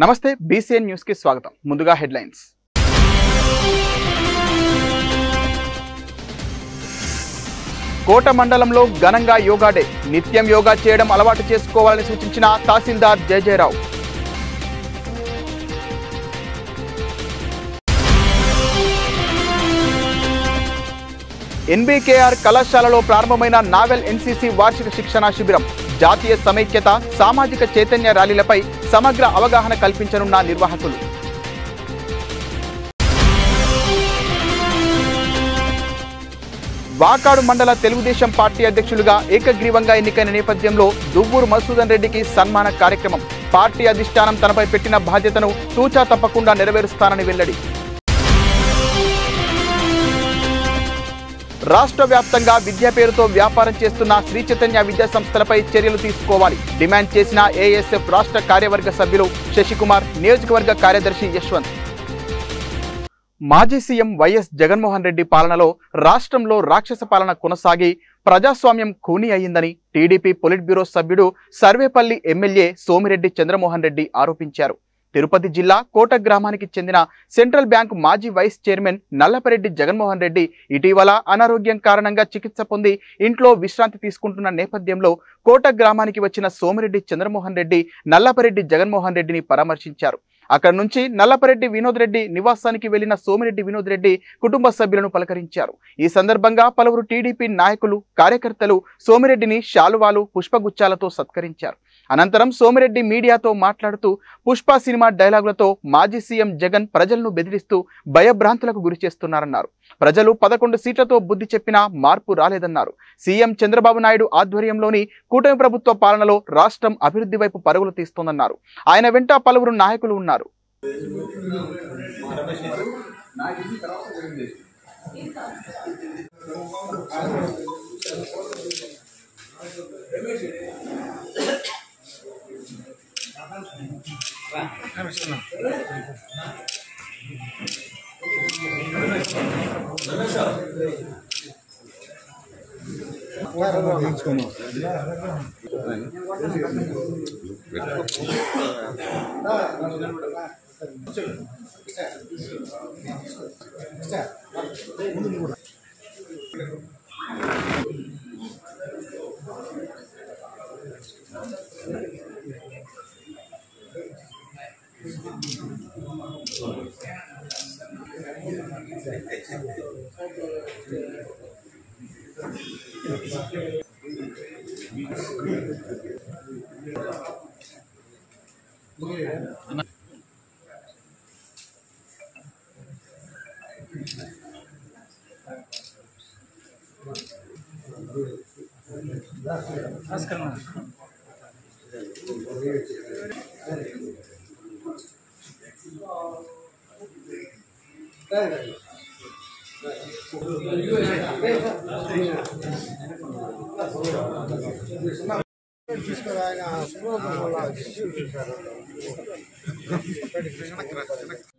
నమస్తే BCN news కి స్వాగతం. ముందుగా హెడ్లైన్స్. కోట మండలంలో ఘనంగా యోగా డే. నిత్యం యోగా చేయడం అలవాటు చేసుకోవాలని సూచించిన తహసీల్దార్ జయజయరావు. ఎన్బీకేఆర్ కళాశాలలో ప్రారంభమైన నావెల్ ఎన్సీసీ వార్షిక శిక్షణా శిబిరం. జాతీయ సమైక్యత, సామాజిక చైతన్య ర్యాలీలపై సమగ్ర అవగాహన కల్పించనున్న నిర్వాహకులు. వాకాడు మండల తెలుగుదేశం పార్టీ అధ్యక్షులుగా ఏకగ్రీవంగా ఎన్నికైన నేపథ్యంలో దువ్వూరు మధుసూదన్ రెడ్డికి సన్మాన కార్యక్రమం. పార్టీ అధిష్టానం తనపై పెట్టిన బాధ్యతను తూచా తప్పకుండా నెరవేరుస్తానని వెల్లడి. రాష్ట్ర వ్యాప్తంగా విద్య పేరుతో వ్యాపారం చేస్తున్న శ్రీ చైతన్య విద్యా సంస్థలపై చర్యలు తీసుకోవాలి డిమాండ్ చేసిన ఏఎస్ఎఫ్ రాష్ట్ర కార్యవర్గ సభ్యులు శశికుమార్, నియోజకవర్గ కార్యదర్శి యశ్వంత్. మాజీ సీఎం వైఎస్ జగన్మోహన్ రెడ్డి పాలనలో రాష్ట్రంలో రాక్షస పాలన కొనసాగి ప్రజాస్వామ్యం ఖూనీ అయ్యిందని టీడీపీ పొలిట్ బ్యూరో సభ్యుడు సర్వేపల్లి ఎమ్మెల్యే సోమిరెడ్డి చంద్రమోహన్ రెడ్డి ఆరోపించారు. తిరుపతి జిల్లా కోట గ్రామానికి చెందిన సెంట్రల్ బ్యాంక్ మాజీ వైస్ చైర్మన్ నల్లపరెడ్డి జగన్మోహన్ రెడ్డి ఇటీవల అనారోగ్యం కారణంగా చికిత్స పొంది ఇంట్లో విశ్రాంతి తీసుకుంటున్న నేపథ్యంలో కోట గ్రామానికి వచ్చిన సోమిరెడ్డి చంద్రమోహన్ రెడ్డి నల్లపరెడ్డి జగన్మోహన్ రెడ్డిని పరామర్శించారు. అక్కడి నుంచి నల్లపరెడ్డి వినోద్ రెడ్డి నివాసానికి వెళ్లిన సోమిరెడ్డి వినోద్ రెడ్డి కుటుంబ సభ్యులను పలకరించారు. ఈ సందర్భంగా పలువురు టీడీపీ నాయకులు, కార్యకర్తలు సోమిరెడ్డిని శాలువాలు, పుష్పగుచ్చాలతో సత్కరించారు. అనంతరం సోమిరెడ్డి మీడియాతో మాట్లాడుతూ పుష్ప సినిమా డైలాగులతో మాజీ సీఎం జగన్ ప్రజలను బెదిరిస్తూ భయభ్రాంతులకు గురి చేస్తున్నారన్నారు. ప్రజలు 11 సీట్లతో బుద్ధి చెప్పినా మార్పు రాలేదన్నారు. సీఎం చంద్రబాబు నాయుడు ఆధ్వర్యంలోని కూటమి ప్రభుత్వ పాలనలో రాష్ట్రం అభివృద్ధి వైపు పరుగులు తీస్తోందన్నారు. ఆయన వెంట పలువురు నాయకులు ఉన్నారు.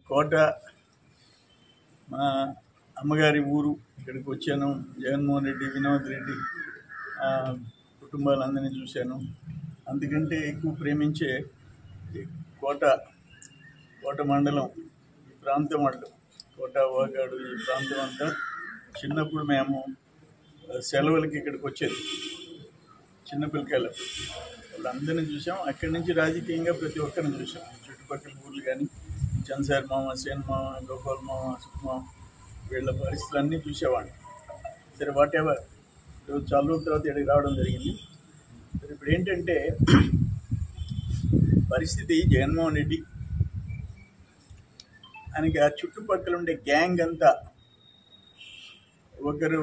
కోట మా అమ్మగారి ఊరు. ఇక్కడికి వచ్చాను. జగన్మోహన్ రెడ్డి, వినోద్ రెడ్డి కుటుంబాలందరినీ చూశాను. అందుకంటే ఎక్కువ ప్రేమించే కోట మండలం, ఈ ప్రాంతం వాళ్ళు, కోట, వాకాడు, ఈ ప్రాంతం అంతా చిన్నప్పుడు మేము సెలవులకి ఇక్కడికి వచ్చేది. చిన్నపిల్లకాయలు వాళ్ళందరినీ చూసాం. అక్కడి నుంచి రాజకీయంగా ప్రతి ఒక్కరిని చూసాం. చుట్టుపక్కల ఊర్లు కానీ చంద్రసారి మామ, సేన్ మామ, గోపాల్ మామ, సుకుమామ, వీళ్ళ పరిస్థితులన్నీ చూసేవాడిని. సరే, వాట్ ఎవర్, చాలా రోజుల తర్వాత ఇక్కడికి రావడం జరిగింది. సరే, ఇప్పుడు ఏంటంటే పరిస్థితి, జగన్మోహన్ రెడ్డి ఆయనకి ఆ చుట్టుపక్కల ఉండే గ్యాంగ్ అంతా, ఒకరు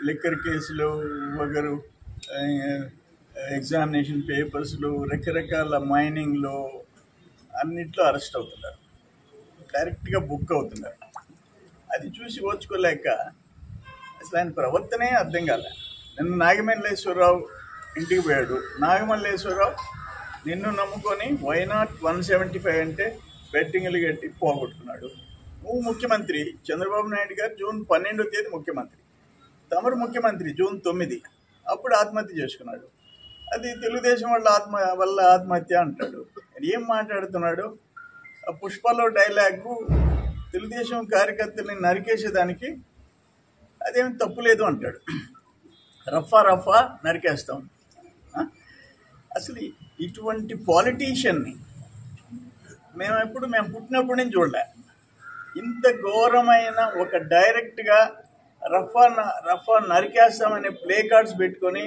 లిక్కర్ కేసులు, ఒకరు ఎగ్జామినేషన్ పేపర్స్లు, రకరకాల మైనింగ్లో అన్నిట్లో అరెస్ట్ అవుతున్నారు, డైరెక్ట్గా బుక్ అవుతున్నారు. అది చూసి ఓర్చుకోలేక అసలు ఆయన ప్రవర్తనే అర్థం కాలే. నిన్న నాగమల్లేశ్వరరావు ఇంటికి పోయాడు. నాగమల్లేశ్వరరావు నిన్ను నమ్ముకొని వైనాట్ 175 అంటే బెట్టింగ్లు కట్టి పోగొట్టుకున్నాడు. నువ్వు ముఖ్యమంత్రి, చంద్రబాబు నాయుడు గారు జూన్ 12వ తేదీ ముఖ్యమంత్రి, తమరు ముఖ్యమంత్రి జూన్ 9, అప్పుడు ఆత్మహత్య చేసుకున్నాడు. అది తెలుగుదేశం వల్ల ఆత్మహత్య అంటాడు. ఏం మాట్లాడుతున్నాడు? ఆ పుష్పలో డైలాగు తెలుగుదేశం కార్యకర్తల్ని నరికేసేదానికి అదేమి తప్పులేదు అంటాడు. రఫా రఫా నరికేస్తాం. అసలు ఇటువంటి పాలిటీషియన్ని మేము పుట్టినప్పుడు నేను చూడలే. ఇంత ఘోరమైన ఒక డైరెక్ట్గా రఫా నరికేస్తామనే ప్లే కార్డ్స్ పెట్టుకొని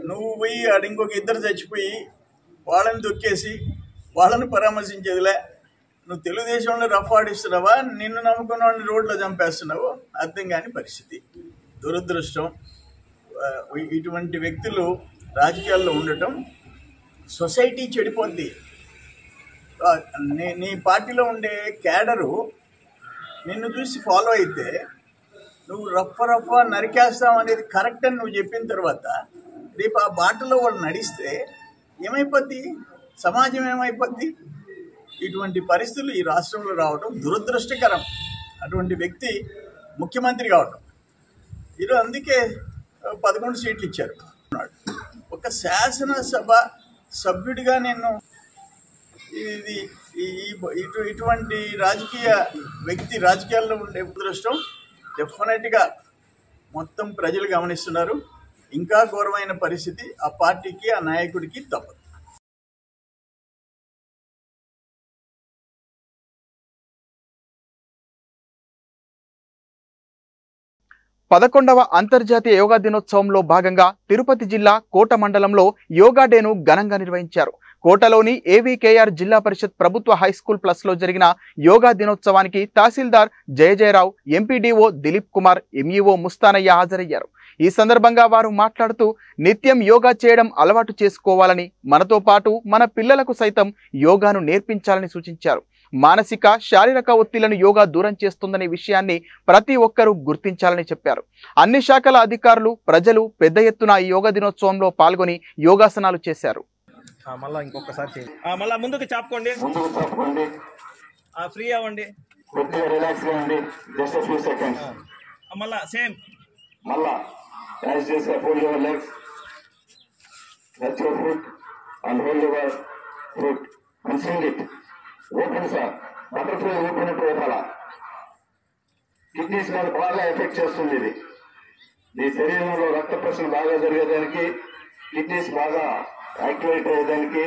నువ్వు పోయి ఆడ ఇంకొక ఇద్దరు చచ్చిపోయి వాళ్ళని దొక్కేసి వాళ్ళని పరామర్శించేదిలే. నువ్వు తెలుగుదేశంలో రఫ్ ఆడిస్తున్నావా, నిన్ను నమ్ముకున్న వాడిని రోడ్లో చంపేస్తున్నావు, అర్థం కాని పరిస్థితి. దురదృష్టం. ఇటువంటి వ్యక్తులు రాజకీయాల్లో ఉండటం, సొసైటీ చెడిపోద్ది. నీ పార్టీలో ఉండే క్యాడరు నిన్ను చూసి ఫాలో అయితే నువ్వు రఫ నరికేస్తావు అనేది కరెక్ట్ అని నువ్వు చెప్పిన తర్వాత రేపు ఆ బాటలో వాళ్ళు నడిస్తే ఏమైపోద్ది, సమాజం ఏమైపోద్ది? ఇటువంటి పరిస్థితులు ఈ రాష్ట్రంలో రావడం దురదృష్టకరం. అటువంటి వ్యక్తి ముఖ్యమంత్రి కావడం. ఈరోజు అందుకే 11 సీట్లు ఇచ్చారు. ఒక శాసనసభ సభ్యుడిగా నేను ఇటువంటి రాజకీయ వ్యక్తి రాజకీయాల్లో ఉండే దురదృష్టం డెఫినెట్గా మొత్తం ప్రజలు గమనిస్తున్నారు. ఇంకా ఘోరమైన పరిస్థితి ఆ పార్టీకి, ఆ నాయకుడికి తప్పదు. 11వ అంతర్జాతీయ యోగా దినోత్సవంలో భాగంగా తిరుపతి జిల్లా కోట మండలంలో యోగా డేను ఘనంగా నిర్వహించారు. కోటలోని ఏవీకేఆర్ జిల్లా పరిషత్ ప్రభుత్వ హైస్కూల్ ప్లస్లో జరిగిన యోగా దినోత్సవానికి తహసీల్దార్ జయజయరావు, ఎంపీడీఓ దిలీప్ కుమార్, ఎంఈఓ ముస్తానయ్య హాజరయ్యారు. ఈ సందర్భంగా వారు మాట్లాడుతూ నిత్యం యోగా చేయడం అలవాటు చేసుకోవాలని, మనతో పాటు మన పిల్లలకు సైతం యోగాను నేర్పించాలని సూచించారు. మానసిక, శారీరక ఒత్తిళ్లను యోగా దూరం చేస్తుందనే విషయాన్ని ప్రతి ఒక్కరూ గుర్తించాలని చెప్పారు. అన్ని శాఖల అధికారులు, ప్రజలు పెద్ద ఎత్తున ఈ యోగా దినోత్సవంలో పాల్గొని యోగాసనాలు చేశారు. మళ్ళా ఇంకొకసారి చేయండి. మళ్ళా ముందుకు చాపుకోండి, ఫ్రీ అవ్వండి, రిలాక్స్ అవ్వండి. Just a few seconds. మళ్ళా సేమ్, మళ్ళా as you say, hold your legs, touch your foot and hold your foot and swing it. Open sir, butterfly open it లోపల. కిడ్నీస్ మీద బాగా ఎఫెక్ట్ చేస్తుంది ఇది. ఈ శరీరంలో రక్త ప్రసరణ బాగా జరిగేదానికి, కిడ్నీస్ బాగా యాక్టివేట్ అయ్యేదానికి,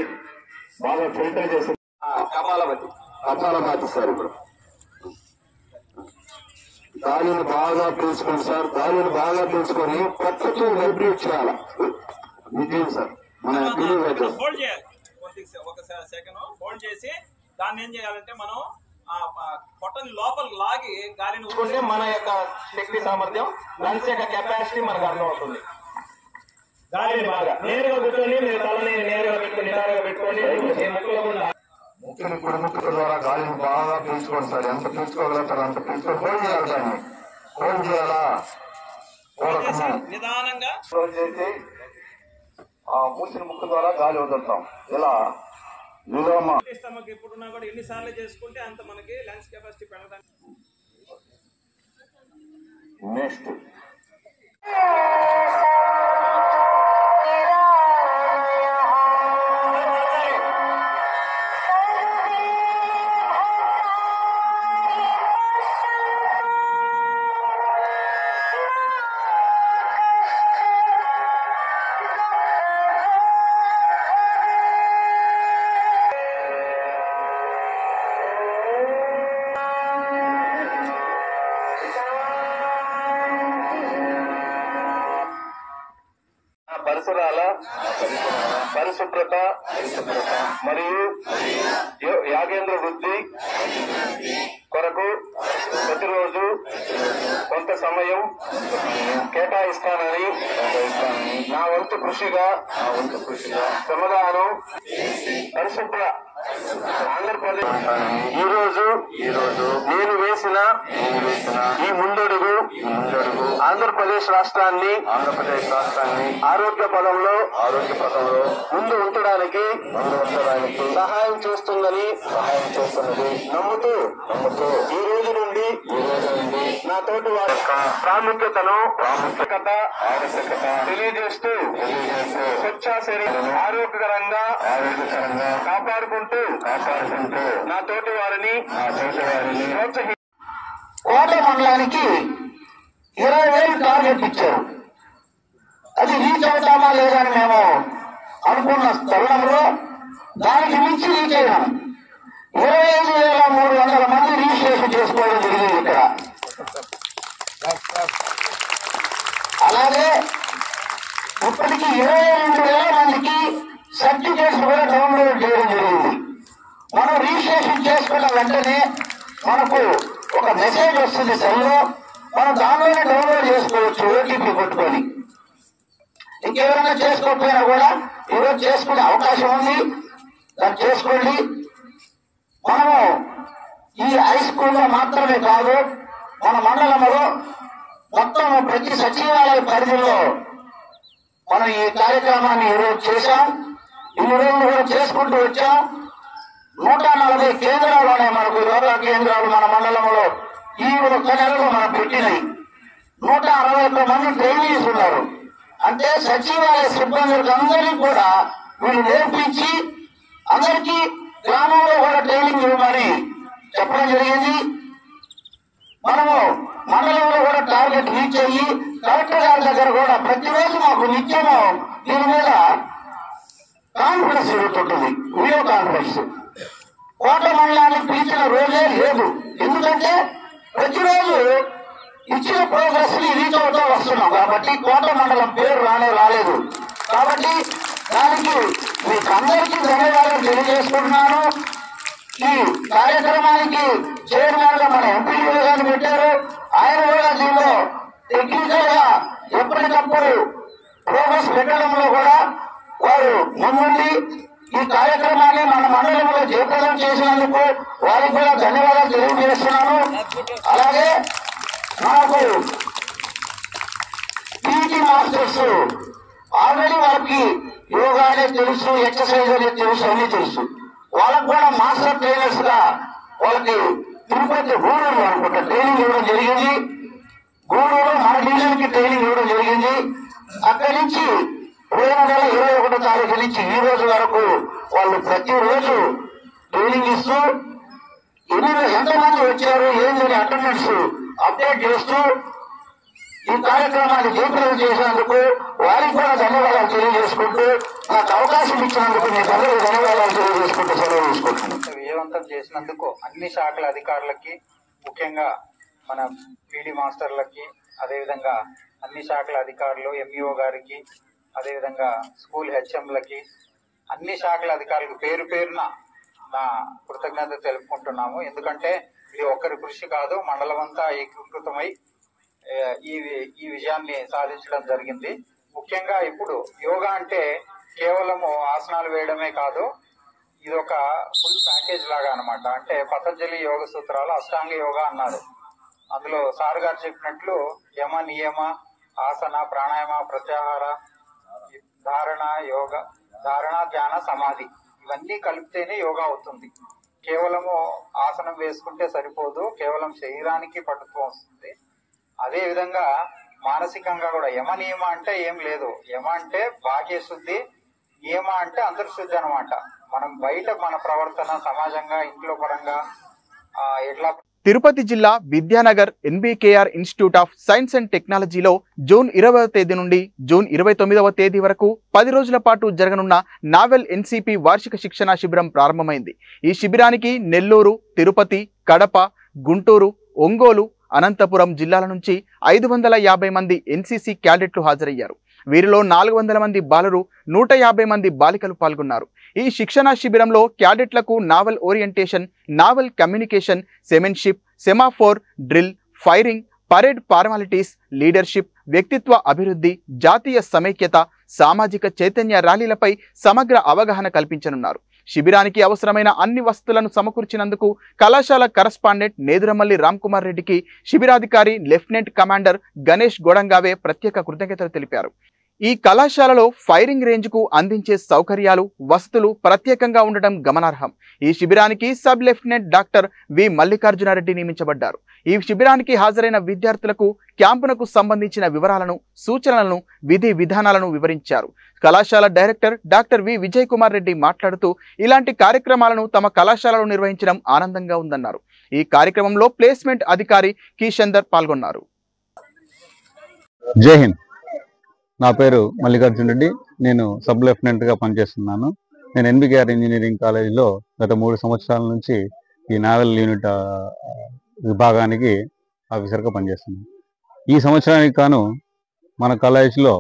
బాగా ఫిల్టర్ చేసే కపాలభాతి సార్. ఇప్పుడు గాలిని బాగా పీల్చుకోండి సార్. గాలిని బాగా పీల్చుకొని పక్కకి వైబ్రేట్ చేయాలి. ఇది సార్ మన హోల్డ్ చేయాలి. ఒక సెకండ్ హోల్డ్ చేసి దాన్ని ఏం చేయాలంటే మనం పొట్టని లోపల లాగి గాలిని చూసుకుంటే మన యొక్క శక్తి సామర్థ్యం, లంగ్స్ యొక్క కెపాసిటీ మనకు అర్థం అవుతుంది. గాలిని బాగా నేరుగా కూర్చొని, మీరు తలని నేరుగా పెట్టుకుని నిటారుగా పెట్టుకోండి. ముక్కు ద్వారా గాలిని బాగా పీల్చుకోండి సార్. ఎంత పీల్చుకోగలుగుతారు అంత పీల్చుకొని హోల్డ్ చేయాలి. దాన్ని హోల్డ్ చేయాలా, నిదానంగా హోల్డ్ చేసి మూసిన ముక్కు ద్వారా గాలి వదులుతాం. ఇలా స్టమక్ ఎప్పుడున్నా కూడా ఎన్నిసార్లు చేసుకుంటే అంత మనకి లంగ్స్ కెపాసిటీ పెరగడానికి. నెక్స్ట్ పరిసరాల పరిశుభ్రత మరియు యాగేంద్ర వృద్ధి కొరకు ప్రతిరోజు కొంత సమయం కేటాయిస్తానని నా వంతు కృషిగా శ్రమదానం పరిశుభ్ర ఆంధ్రప్రదేశ్ ఈరోజు నేను వేసిన ఈ ముందడుగు ఆంధ్రప్రదేశ్ రాష్ట్రాన్ని ఆరోగ్య పదంలో ముందు ఉంచడానికి సహాయం చేస్తున్నది నమ్ముతూ ఈ రోజు నుండి నా తోటి వారి ప్రాముఖ్యతను ఆవశ్యకత తెలియజేస్తూ స్వచ్ఛ శరీరం ఆరోగ్యకరంగా కాపాడుకుంటూ నా తోటి వారిని ప్రోత్సహించారు. కోట మండలానికి 20,000 టార్గెట్ ఇచ్చారు. అది రీచ్ అవుతామా లేదా అని మేము అనుకున్న తరుణంలో దానికి మించి రీచ్ అయినాం. 25,300 మంది రిజిస్ట్రేషన్ చేసుకోవడం జరిగింది ఇక్కడ. అలాగే ఇప్పటికి 22,000 మందికి సర్టిఫికేట్స్ కూడా డౌన్లోడ్ చేయడం జరిగింది. మనం రిజిస్ట్రేషన్ చేసుకున్న వెంటనే మనకు ఒక మెసేజ్ వస్తుంది సెల్లో, మనం దానిలోనే డౌన్లోడ్ చేసుకోవచ్చు ఓటీపీ కొట్టుకొని. ఇంకెవరైనా చేసుకోకపోయినా కూడా ఈరోజు చేసుకునే అవకాశం ఉంది, దాన్ని చేసుకోండి. మనము ఈ హై స్కూల్లో మాత్రమే కాదు, మన మండలంలో మొత్తం ప్రతి సచివాలయ పరిధిలో మనం ఈ కార్యక్రమాన్ని ఈరోజు చేశాం. ఇన్ని రోజులు కూడా చేసుకుంటూ వచ్చాం. 140 కేంద్రాల్లోనే మనకు యోగా కేంద్రాలు మన మండలంలో ఈ ఒక్క నెలలో మనం పెట్టినాయి. 161 మంది ట్రైనీస్ ఉన్నారు. అంటే సచివాలయ సిబ్బందులకు అందరికీ కూడా వీళ్ళు నేర్పించి అందరికీ గ్రామంలో కూడా ట్రైనింగ్ ఇవ్వమని చెప్పడం జరిగింది. మనము మండలంలో కూడా టార్గెట్ రీచ్ అయ్యి కలెక్టర్ గారి దగ్గర కూడా ప్రతిరోజు మాకు నిత్యము దీని మీద కాన్ఫరెన్స్ జరుగుతుంటుంది, వీడియో కాన్ఫరెన్స్. కోట మండలాన్ని పిలిచిన రోజే లేదు, ఎందుకంటే ప్రతిరోజు ఇచ్చిన ప్రోగ్రెస్ ని రీచ్ అవుతూ వస్తున్నాం కాబట్టి కోట మండలం పేరు రాలేదు. కాబట్టి దానికి మీకు అందరికీ ధన్యవాదాలు తెలియజేసుకుంటున్నాను. ఈ కార్యక్రమానికి చైర్మన్ గా మన ఎంపీ గారిని పెట్టారు. ఆయన కూడా దీనిలో టెక్నికల్ గా ఎప్పటికప్పుడు ప్రోగ్రెస్ పెట్టడంలో కూడా వారు ముందుండి ఈ కార్యక్రమాన్ని మన మండలంలో జయప్రదం చేసినందుకు వారికి కూడా ధన్యవాదాలు తెలియజేస్తున్నాను. అలాగే మనకు పీటీ మాస్టర్స్ ఆల్రెడీ వాళ్ళకి యోగా అనేది తెలుసు, ఎక్సర్సైజ్ అనేది తెలుసు, అన్ని తెలుసు. వాళ్ళకు కూడా మాస్టర్ ట్రైనర్స్ గా వాళ్ళకి తిరుపతి గూడూరు అనుకుంటా ట్రైనింగ్ ఇవ్వడం జరిగింది. గూడూరు మన డివిజన్ కి ట్రైనింగ్ ఇవ్వడం జరిగింది. అక్కడి నుంచి 2021 తారీఖు నుంచి ఈ రోజు వరకు వాళ్ళు ప్రతిరోజు ట్రైనింగ్ ఇస్తూ ఎంతమంది వచ్చారు ఏంటని అటెండెన్స్ అప్డేట్ చేస్తూ ఈ కార్యక్రమాన్ని జయప్రదం చేసినందుకు వారికి కూడా ధన్యవాదాలు తెలియజేసుకుంటూ నాకు అవకాశం ఇచ్చినందుకు మీకు అందరూ ధన్యవాదాలు తెలియజేసుకుంటూ సెలవు తీసుకుంటున్నాను. విజయవంతం చేసినందుకు అన్ని శాఖల అధికారులకి, ముఖ్యంగా మన పీడీ మాస్టర్లకి, అదేవిధంగా అన్ని శాఖల అధికారులు ఎంఈఓ గారికి, అదేవిధంగా స్కూల్ హెచ్ఎంలకి, అన్ని శాఖల అధికారులకు పేరు పేరున నా కృతజ్ఞత తెలుపుకుంటున్నాము. ఎందుకంటే ఇది ఒక్కరి కృషి కాదు, మండలం అంతా ఏకీకృతమై ఈ విజయాన్ని సాధించడం జరిగింది. ముఖ్యంగా ఇప్పుడు యోగా అంటే కేవలము ఆసనాలు వేయడమే కాదు, ఇది ఒక ఫుల్ ప్యాకేజ్ లాగా అన్నమాట. అంటే పతంజలి యోగ సూత్రాలు అష్టాంగ యోగా అన్నారు. అందులో సార్ గారు చెప్పినట్లు యమ, నియమ, ఆసన, ప్రాణాయామ, ప్రత్యాహార, ధారణ, ధ్యాన, సమాధి ఇవన్నీ కలిపితేనే యోగా అవుతుంది. కేవలము ఆసనం వేసుకుంటే సరిపోదు, కేవలం శరీరానికి పటుత్వం వస్తుంది. అదే విధంగా మానసికంగా కూడా యమ నియమ అంటే ఏం లేదు. యమ అంటే బాహ్య శుద్ధి, నియమ అంటే అంతర్శుద్ధి అనమాట. మనం బయట మన ప్రవర్తన సమాజంగా ఇంట్లో పరంగా ఎట్లా. తిరుపతి జిల్లా Vidyanagar NBKR institute of science and టెక్నాలజీలో జూన్ 20వ తేదీ నుండి జూన్ 29వ తేదీ వరకు 10 రోజుల పాటు జరగనున్న నావెల్ ఎన్సిపి వార్షిక శిక్షణా శిబిరం ప్రారంభమైంది. ఈ శిబిరానికి నెల్లూరు, తిరుపతి, కడప, గుంటూరు, ఒంగోలు, అనంతపురం జిల్లాల నుంచి 550 మంది ఎన్సిసి క్యాడెట్లు హాజరయ్యారు. వీరిలో 400 మంది బాలురు, 150 మంది బాలికలు పాల్గొన్నారు. ఈ శిక్షణా శిబిరంలో క్యాడెట్లకు naval orientation, naval communication, seamanship, semaphore, drill, firing, parade formalities, leadership, వ్యక్తిత్వ అభివృద్ధి, జాతీయ సమైక్యత, సామాజిక చైతన్య ర్యాలీలపై సమగ్ర అవగాహన కల్పించనున్నారు. శిబిరానికి అవసరమైన అన్ని వస్తువులను సమకూర్చినందుకు కళాశాల కరస్పాండెంట్ నేదురమల్లి రామ్కుమార్ రెడ్డికి శిబిరాధికారి లెఫ్టినెంట్ కమాండర్ గణేష్ గోడంగావే ప్రత్యేక కృతజ్ఞతలు తెలిపారు. ఈ కళాశాలలో ఫైరింగ్ రేంజ్కు అందించే సౌకర్యాలు, వసతులు ప్రత్యేకంగా ఉండటం గమనార్హం. ఈ శిబిరానికి sub lieutenant doctor V Mallikarjunareddy నియమించబడ్డారు. ఈ శిబిరానికి హాజరైన విద్యార్థులకు క్యాంపునకు సంబంధించిన వివరాలను, సూచనలను, విధి విధానాలను వివరించారు. కళాశాల director doctor V Vijay Kumar Reddy మాట్లాడుతూ ఇలాంటి కార్యక్రమాలను తమ కళాశాలలో నిర్వహించడం ఆనందంగా ఉందన్నారు. ఈ కార్యక్రమంలో ప్లేస్మెంట్ అధికారి కిషందర్ పాల్గొన్నారు. జై హింద్. నా పేరు మల్లికార్జున రెడ్డి. నేను సబ్ లెఫ్టినెంట్గా పనిచేస్తున్నాను. నేను ఎన్బికేఆర్ ఇంజనీరింగ్ కాలేజీలో గత 3 సంవత్సరాల నుంచి ఈ నావెల్ యూనిట్ విభాగానికి ఆఫీసర్గా పనిచేస్తున్నాను. ఈ సంవత్సరానికి గాను మన కాలేజీలో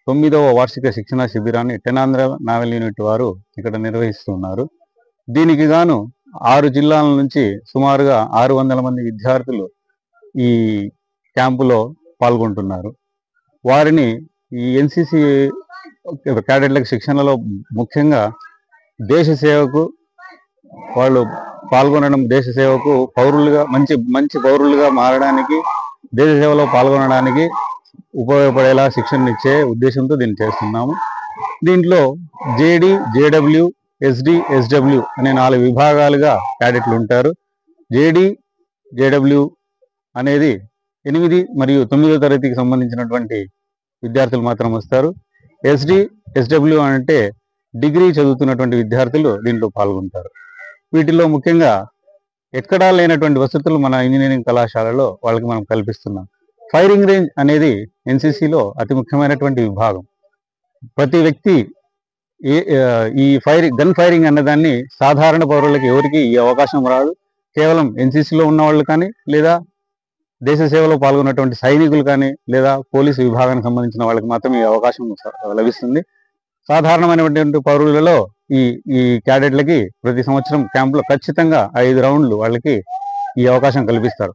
9వ వార్షిక శిక్షణ శిబిరాన్ని టెనాంధ్ర నావెల్ యూనిట్ వారు ఇక్కడ నిర్వహిస్తున్నారు. దీనికి గాను 6 జిల్లాల నుంచి సుమారుగా 600 మంది విద్యార్థులు ఈ క్యాంపులో పాల్గొంటున్నారు. వారిని ఈ ఎన్సిసి క్యాడెట్లకు శిక్షణలో ముఖ్యంగా దేశ సేవకు వాళ్ళు పాల్గొనడం, దేశ సేవకు పౌరులుగా మంచి పౌరులుగా మారడానికి, దేశ సేవలో పాల్గొనడానికి ఉపయోగపడేలా శిక్షణ ఇచ్చే ఉద్దేశంతో దీన్ని చేస్తున్నాము. దీంట్లో జేడి, జేడబ్ల్యూ, ఎస్డి, ఎస్డబ్ల్యూ అనే 4 విభాగాలుగా క్యాడెట్లు ఉంటారు. జేడి, జేడబ్ల్యూ అనేది 8 మరియు 9వ తరగతికి సంబంధించినటువంటి విద్యార్థులు మాత్రం వస్తారు. ఎస్డి, ఎస్డబ్ల్యూ అంటే డిగ్రీ చదువుతున్నటువంటి విద్యార్థులు దీంట్లో పాల్గొంటారు. వీటిలో ముఖ్యంగా ఎక్కడా లేనటువంటి వసతులు మన ఇంజనీరింగ్ కళాశాలలో వాళ్ళకి మనం కల్పిస్తున్నాం. ఫైరింగ్ రేంజ్ అనేది ఎన్సిసిలో అతి ముఖ్యమైనటువంటి విభాగం. ప్రతి వ్యక్తి ఈ గన్ ఫైరింగ్ అన్నదాన్ని సాధారణ పౌరులకి ఎవరికి ఈ అవకాశం రాదు. కేవలం ఎన్సిసిలో ఉన్న వాళ్ళు కానీ, లేదా దేశ సేవలో పాల్గొన్నటువంటి సైనికులు కానీ, లేదా పోలీసు విభాగానికి సంబంధించిన వాళ్ళకి మాత్రం ఈ అవకాశం లభిస్తుంది. సాధారణమైనటువంటి పౌరులలో ఈ క్యాడెట్లకి ప్రతి సంవత్సరం క్యాంపులో ఖచ్చితంగా 5 రౌండ్లు వాళ్ళకి ఈ అవకాశం కల్పిస్తారు.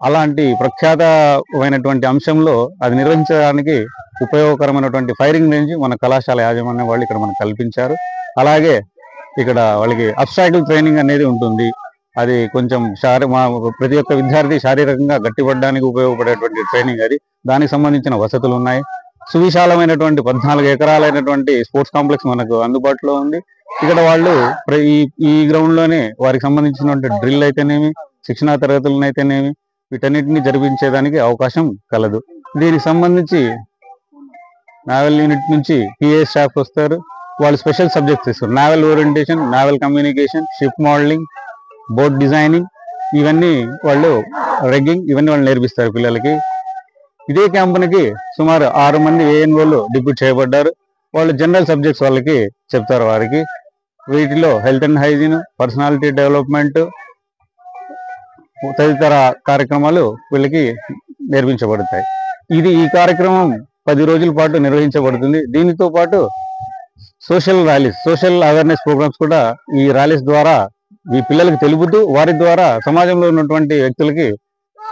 అలాంటి ప్రఖ్యాతమైనటువంటి అంశంలో అది నిర్వహించడానికి ఉపయోగకరమైనటువంటి ఫైరింగ్ రేంజ్ మన కళాశాల యాజమాన్యం వాళ్ళు ఇక్కడ మనకు కల్పించారు. అలాగే ఇక్కడ వాళ్ళకి అబ్స్ట్రాక్టివ్ ట్రైనింగ్ అనేది ఉంటుంది. అది కొంచెం ప్రతి ఒక్క విద్యార్థి శారీరకంగా గట్టిపడడానికి ఉపయోగపడేటువంటి ట్రైనింగ్ అది. దానికి సంబంధించిన వసతులు ఉన్నాయి. సువిశాలమైనటువంటి 14 ఎకరాలైనటువంటి స్పోర్ట్స్ కాంప్లెక్స్ మనకు అందుబాటులో ఉంది. ఇక్కడ వాళ్ళు ఈ గ్రౌండ్ లోనే వారికి సంబంధించినటువంటి డ్రిల్ అయితేనేమి, శిక్షణా తరగతులను అయితేనేమి, వీటన్నిటిని జరిపించేదానికి అవకాశం కలదు. దీనికి సంబంధించి నావెల్ యూనిట్ నుంచి పిఏ స్టాఫ్ వస్తారు. వాళ్ళు స్పెషల్ సబ్జెక్ట్స్ ఇస్తారు. Naval orientation, naval communication, ship modelling, boat designing, ఇవన్నీ వాళ్ళు రెగ్గింగ్, ఇవన్నీ వాళ్ళు నేర్పిస్తారు పిల్లలకి. ఇదే క్యాంపునికి సుమారు 6 మంది ఏఎన్ఓలు డిప్యూట్ చేయబడ్డారు. వాళ్ళు జనరల్ సబ్జెక్ట్స్ వాళ్ళకి చెప్తారు. వారికి వీటిలో health and hygiene, personality development తదితర కార్యక్రమాలు వీళ్ళకి నేర్పించబడతాయి. ఈ కార్యక్రమం 10 రోజుల పాటు నిర్వహించబడుతుంది. దీనితో పాటు social rallies, social awareness programmes కూడా ఈ ర్యాలీస్ ద్వారా ఈ పిల్లలకి తెలుపుతూ వారి ద్వారా సమాజంలో ఉన్నటువంటి వ్యక్తులకి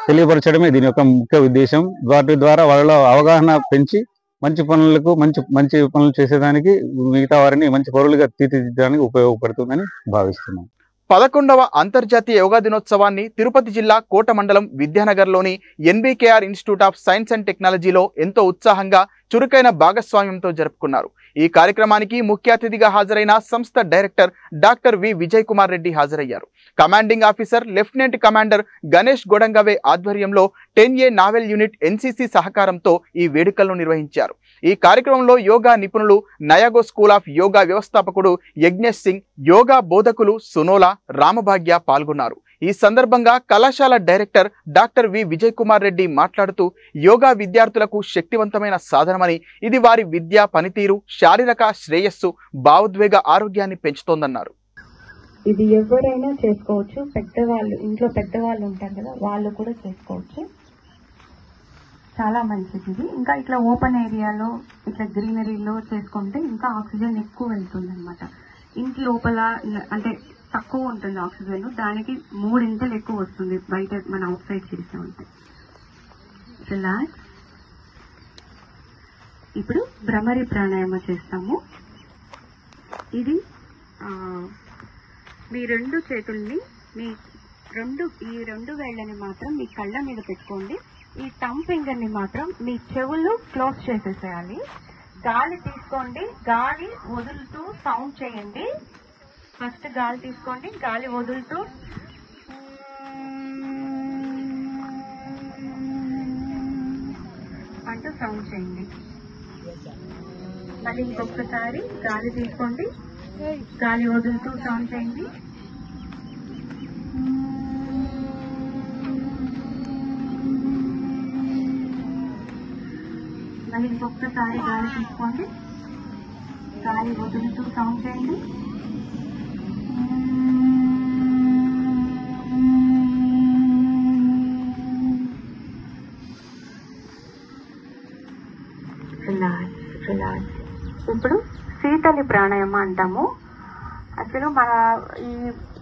తెలియపరచడమే దీని యొక్క ముఖ్య ఉద్దేశం. వాటి ద్వారా వాళ్ళలో అవగాహన పెంచి మంచి పనులు చేసేదానికి, మిగతా వారిని మంచి పౌరులుగా తీర్చిదిద్దడానికి ఉపయోగపడుతుందని భావిస్తున్నాం. 11వ అంతర్జాతీయ యోగా దినోత్సవాన్ని తిరుపతి జిల్లా కోట మండలం విద్యానగర్లోని NBKR institute of science and టెక్నాలజీలో ఎంతో ఉత్సాహంగా, చురుకైన భాగస్వామ్యంతో జరుపుకున్నారు. ఈ కార్యక్రమానికి ముఖ్య అతిథిగా హాజరైన సంస్థ director doctor V Vijay Kumar Reddy హాజరయ్యారు. Commanding officer lieutenant commander Ganesh Godangave ఆధ్వర్యంలో 10A నావెల్ యూనిట్ ఎన్సిసి సహకారంతో ఈ వేడుకలను నిర్వహించారు. ఈ కార్యక్రమంలో యోగా నిపుణులు, నయాగో స్కూల్ ఆఫ్ యోగా వ్యవస్థాపకుడు యజ్ఞేష్ సింగ్, యోగా బోధకులు సునోలా, రామభాగ్య పాల్గొన్నారు. ఈ సందర్భంగా కళాశాల director doctor V Vijay Kumar Reddy మాట్లాడుతూ యోగా విద్యార్థులకు శక్తివంతమైన సాధనమని, ఇది వారి విద్యా పనితీరు, శారీరక శ్రేయస్సు, భావోద్వేగ ఆరోగ్యాన్ని పెంచుతోందన్నారు. ఇది ఎవరైనా చేసుకోవచ్చు. పెద్దవాళ్ళు, ఇంట్లో పెద్దవాళ్ళు ఉంటారు కదా, వాళ్ళు కూడా చేసుకోవచ్చు. చాలా మంచిది ఇది. ఇంకా ఇట్లా ఓపెన్ ఏరియాలో, ఇట్లా గ్రీనరీలో చేసుకుంటే ఇంకా ఆక్సిజన్ ఎక్కువ వెళ్తుంది అనమాట. ఇంటి లోపల అంటే తక్కువ ఉంటుంది ఆక్సిజన్, దానికి 3 ఇంతలు ఎక్కువ వస్తుంది బయట మన అవుట్ సైడ్ చేసామంటే. రిలాక్స్. ఇప్పుడు భ్రమరి ప్రాణాయామం చేస్తాము. ఇది మీ 2 చేతుల్ని, ఈ 2 వేళ్ళని మాత్రం మీ కళ్ళ మీద పెట్టుకోండి. ఈ థంబ్ ఫింగర్ ని మాత్రం మీ చెవులు క్లోజ్ చేసేసేయాలి. గాలి తీసుకోండి, గాలి వదులుతూ సౌండ్ చేయండి. ఫస్ట్ గాలి తీసుకోండి, గాలి వదులుతూ సౌండ్ చేయండి. మళ్ళీ ఇంకొకసారి గాలి తీసుకోండి, గాలి వదులుతూ సౌండ్ చేయండి. మళ్ళీ ఇంకొకసారి గాలి తీసుకోండి, గాలి వదులుతూ సౌండ్ చేయండి. రిలాక్స్. ఇప్పుడు శీతలి ప్రాణాయామం అంటాము. అసలు మన ఈ